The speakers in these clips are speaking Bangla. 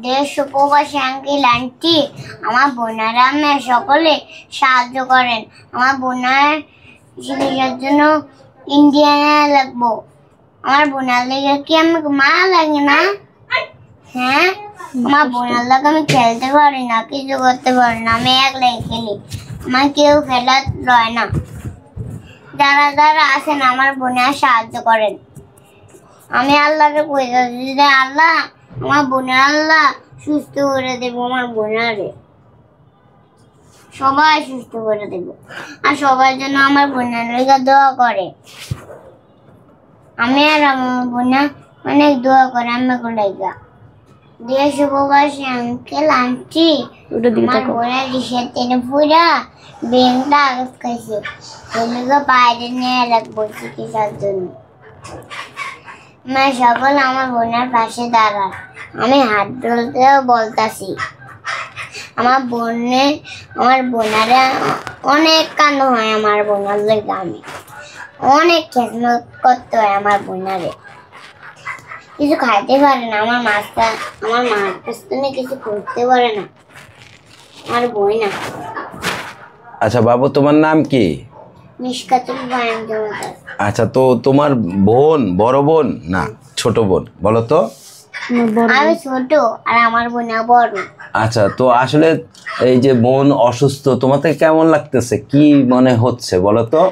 দেশ উপবাসী আঙ্কেল আন্টি, আমার বোনেরা আমি সকলে সাহায্য করেন। আমার বোনের চিকিৎসার জন্য ইন্ডিয়ানে লাগবো। আমার বোনার লেগে কি আমি মা লাগে না? হ্যাঁ, আমার বোনার লাগে আমি খেলতে পারি না, কিছু করতে পারি না, আমি একলাই খেলি, আমার কেউ খেলা রয় না। যারা যারা আছেন আমার বোনের সাহায্য করেন। আমি আল্লাহকে কইতাছি যে আল্লাহ আমার বোনের আল্লাহ সুস্থ করে দেব, আমার বোনারে সবাই সুস্থ করে দেব। আর সবার জন্য আমার বোনের লেগে দোয়া করে। আমি আর আমার বোনা অনেক দোয়া করে আমাকে লেগা। দেশ উপবাসী আঙ্কেল আন্টি, আমার বোনের রিসের টেনে পুরা ব্রেনটা আঘাত খাইছে, ওগুলো বাইরে নিয়ে রাখবো চিকিৎসার জন্য। আমি সকল আমার বোনের পাশে দাঁড়ান। আমি হাত ধরতেও বলতাছি। আমার বোনারা অনেক কান্না হয় আমার বোনার লেগে, আমি অনেক খেদমত করতে হয় আমার বোনারে। কিছু খাইতে পারে না আমার মার কাছ থেকে কিছু করতে পারে না আমার বই না। আচ্ছা বাবু, তোমার নাম কি? মিশকাতুল বায়ান জমাদার। আচ্ছা, তো তোমার বোন বড় বোন না ছোট বোন বলো তো? আমি ছোট আর আমার বোনা বড়। আচ্ছা, তো আসলে এই যে বোন অসুস্থ, তোমাকে কেমন লাগতেছে, কি মনে হচ্ছে বলো তো?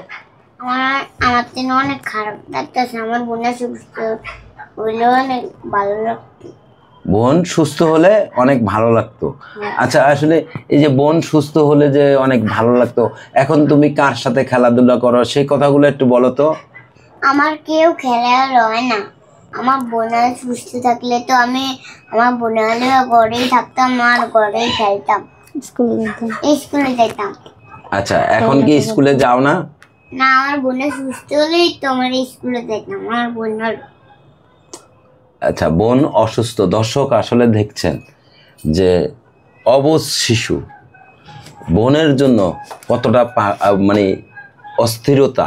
আমার জন্য অনেক খারাপ লাগতেছে। আমার বোনা সুস্থ হইলে অনেক ভালো লাগতো। বোন সুস্থ হলে অনেক ভালো লাগতো। আচ্ছা, আসলে এই যে বোন সুস্থ হলে যে অনেক ভালো লাগতো, এখন তুমি কার সাথে খেলাধুলা করো সেই কথাগুলো একটু বলো তো। আমার কেউ খেলা হয় না। আমার বোনা সুস্থ থাকলে তো আমি আমার বোনের ঘরেই থাকতাম আর ঘরেই খেলতাম, স্কুলে যেতাম। আচ্ছা, এখন কি স্কুলে যাও না? না, আমার বোনা সুস্থ হলেই তো আমার স্কুলে যেতাম। আমার বোনের আচ্ছা, বোন অসুস্থ। দর্শক আসলে দেখছেন যে অবুঝ শিশু বোনের জন্য কতটা মানে অস্থিরতা।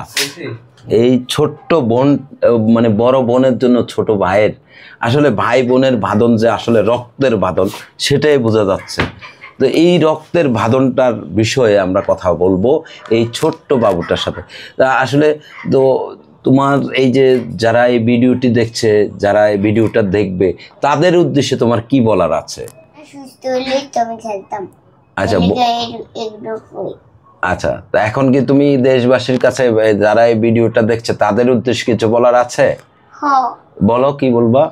এই ছোট্ট বোন মানে বড় বোনের জন্য ছোট ভাইয়ের, আসলে ভাই বোনের বাঁধন যে আসলে রক্তের বাঁধন সেটাই বোঝা যাচ্ছে। তো এই রক্তের বাঁধনটার বিষয়ে আমরা কথা বলবো এই ছোট্ট বাবুটার সাথে। তা আসলে তো তোমার এই যে যারা এই ভিডিওটি দেখছে, যারা এই ভিডিওটা দেখবে, তাদের উদ্দেশ্যে তোমার কি বলার আছে? সুস্থ হলেই তো আমি খেলতাম। আচ্ছা আচ্ছা, তা এখন কি তুমি দেশবাসীর কাছে যারা এই ভিডিওটা দেখছে তাদের উদ্দেশ্যে কিছু বলার আছে? বলো, কি বলবা?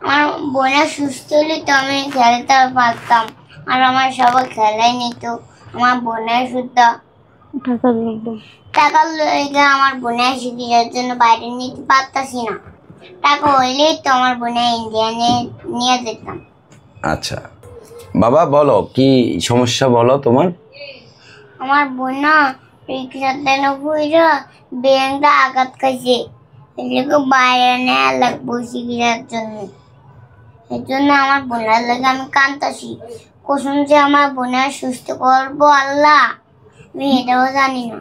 আমার বোনা সুস্থ হলে তো আমি খেলতে পারতাম আর আমার সবাই খেলাই নিত। আমার বোনের শুদ্ধ টাকা লেগে আমার বোনের চিকিৎসার জন্য বাইরে নিতে পারতাছি না। টাকা হইলেই তো আমার বোনের ইন্ডিয়া নিয়ে যেতাম। আচ্ছা বাবা, বলো কি সমস্যা বলো তোমার? আমার বোনা রিক্সার তেন পুরা ব্রেনটা আঘাত খাইছে, এগুলো বাইরে নেওয়া লাগবো চিকিৎসার জন্য। এর জন্য আমার বোনের লাগে আমি কাঁদতাছি। কসম যে আমার বোনের সুস্থ করবো আল্লাহ, আমি এটাও জানি না।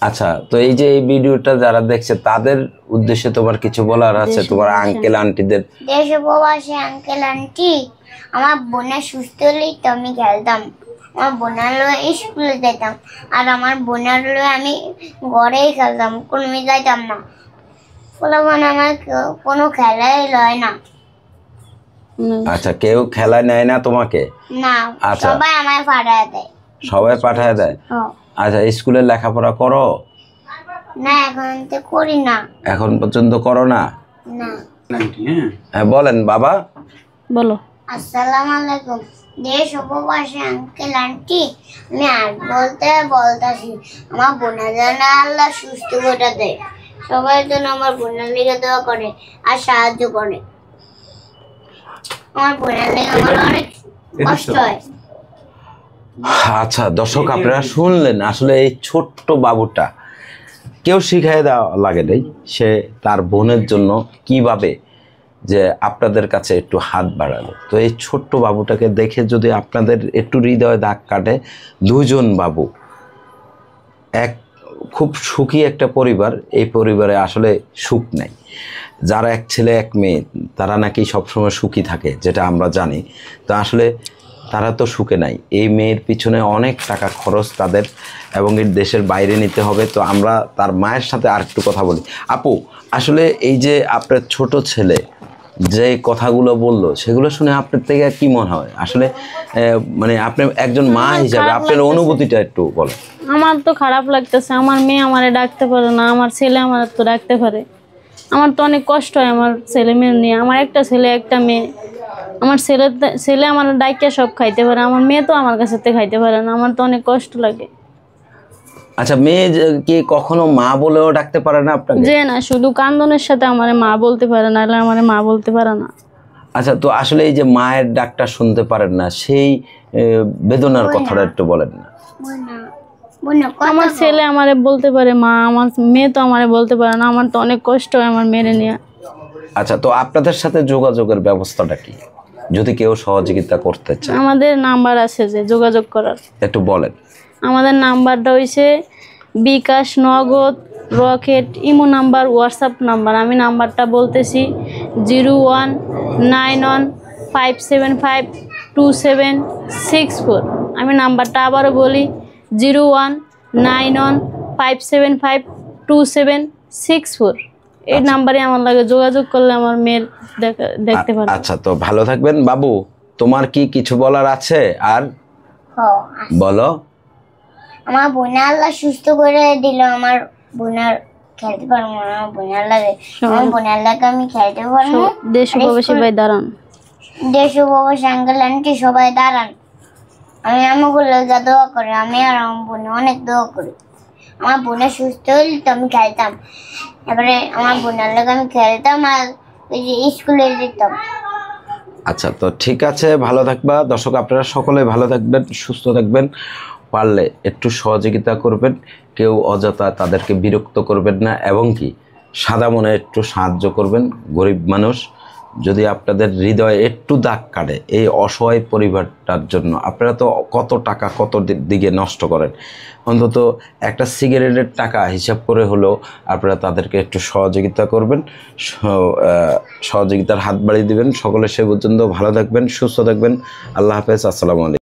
আচ্ছা, তো এই যে এই ভিডিওটা যারা দেখছে তাদের উদ্দেশ্যে তোমার কিছু বলার আছে? তোমার আঙ্কেল আন্টিদের? দেশ উপবাসী আঙ্কেল আন্টি, আমার বোনের সুস্থ হলেই তো আমি খেলতাম, আমার বোনের লয়ে স্কুলে যেতাম আর আমার বোনের লয়ে আমি ঘরেই খেলতাম, কোনো যাইতাম না। ফলাফল আমার কোনো খেলাই লয় না। আচ্ছা, কেউ খেলা নেয় না তোমাকে? না, সবাই আমায় পাঠায় দেয়। সবাই পাঠায় দেয়? আচ্ছা, স্কুলে লেখাপড়া করো? না, এখন তো করি না। এখন পর্যন্ত করো না? না। হ্যাঁ বলেন বাবা, বলো। আসসালামু আলাইকুম দেশ উপবাসী আঙ্কেল আন্টি, আমি আর বলতাছি আমার বোনের জন্য আল্লাহ সুস্থ করে দেয়। সবাই জন্য আমার বোনের লেগে দোয়া করে আর সাহায্য করে। আমার বোনের লেগে আমার অনেক কষ্ট হয়। আচ্ছা দর্শক, আপনারা শুনলেন আসলে এই ছোট্ট বাবুটা কেউ শিখাই দেওয়া লাগে নাই, সে তার বোনের জন্য কিভাবে যে আপনাদের কাছে একটু হাত বাড়ালো। তো এই ছোট্ট বাবুটাকে দেখে যদি আপনাদের একটু হৃদয়ে দাগ কাটে, দুজন বাবু, এক খুব সুখী একটা পরিবার, এই পরিবারে আসলে সুখ নেই। যারা এক ছেলে এক মেয়ে তারা নাকি সবসময় সুখী থাকে, যেটা আমরা জানি। তো আসলে তারা তো সুখে নাই। এই মেয়ের পিছনে অনেক টাকা খরচ তাদের, এবং এই দেশের বাইরে নিতে হবে। তো আমরা তার মায়ের সাথে আরেকটু কথা বলি। আপু, আসলে এই যে আপনার ছোট ছেলে যে কথাগুলো বললো, সেগুলো শুনে আপনার থেকে কি মনে হয়? আসলে মানে আপনি একজন মা হিসাবে আপনার অনুভূতিটা একটু বলেন। আমার তো খারাপ লাগতেছে, আমার মেয়ে আমারে ডাকতে পারে না, আমার ছেলে আমার তো ডাকতে পারে। আমার তো অনেক কষ্ট হয় আমার ছেলে মেয়ে নিয়ে। আমার একটা ছেলে একটা মেয়ে। আমার ছেলে আমার ডাইকে সব খাইতে পারে, আমার মেয়ে তো আমার কাছে খাইতে পারে না। আমার তো অনেক কষ্ট লাগে। আচ্ছা, মেয়ে কি কখনো মা বলেও ডাকতে পারে না আপনাকে? যে না, শুধু কান্দনের সাথে আমারে মা বলতে পারে না, নাহলে আমারে মা বলতে পারে না। আচ্ছা, তো আসলে এই যে মায়ের ডাকটা শুনতে পারেন না, সেই বেদনার কথাটা একটু বলেন না। আমার ছেলে আমারে বলতে পারে মা, আমার মেয়ে তো আমারে বলতে পারে না। আমার তো অনেক কষ্ট হয় আমার মেয়ে নিয়ে। আচ্ছা, তো আপনাদের সাথে যোগাযোগের ব্যবস্থাটা কি, যদি কেউ সহযোগিতা করতে চায়? আমাদের নাম্বার আছে যে যোগাযোগ করার, একটু বলেন। আমাদের নাম্বারটা হইছে বিকাশ, নগদ, rocket, imo number, WhatsApp number. আমি নাম্বারটা বলতেছি 0191575276 আমি নাম্বারটা আবারও বলি 0191575276 এই নাম্বারে আমার লাগে যোগাযোগ করলে আমার মেয়ের দেখতে পারে। আচ্ছা, তো ভালো থাকবেন। বাবু, তোমার কি কিছু বলার আছে? আর বলো। আমার বোনা আল্লাহ সুস্থ করে দিল, আমার বোনার খেলতে পারবো না, আমার বোনার লাগে, আমার বোনার লাগে আমি খেলতে পারবো। দেশ উপবাসী ভাই দাঁড়ান, দেশ উপবাসী আঙ্কেল আন্টি সবাই দাঁড়ান। আমি আমাগুলো যা দোয়া করি, আমি আর আমার বোনে অনেক দোয়া করি। আমার বোনের সুস্থ হইলে তো আমি খেলতাম, এবারে আমার বোনের লাগে আমি খেলতাম আর ওই যে স্কুলে যেতাম। আচ্ছা, তো ঠিক আছে, ভালো থাকবা। দর্শক, আপনারা সকলে ভালো থাকবেন, সুস্থ থাকবেন। পারলে একটু সহযোগিতা করবেন, কেউ অযথা তাদেরকে বিরক্ত করবেন না, এবং কি সাদা মনে একটু সাহায্য করবেন। গরিব মানুষ, যদি আপনাদের হৃদয়ে একটু দাগ কাটে এই অসহায় পরিবারটার জন্য, আপনারা তো কত টাকা কত দিকে নষ্ট করেন, অন্তত একটা সিগারেটের টাকা হিসাব করে হলেও আপনারা তাদেরকে একটু সহযোগিতা করবেন, সহযোগিতার হাত বাড়িয়ে দিবেন। সকলে সে পর্যন্ত ভালো থাকবেন, সুস্থ থাকবেন। আল্লাহ হাফেজ, আসসালামু আলাইকুম।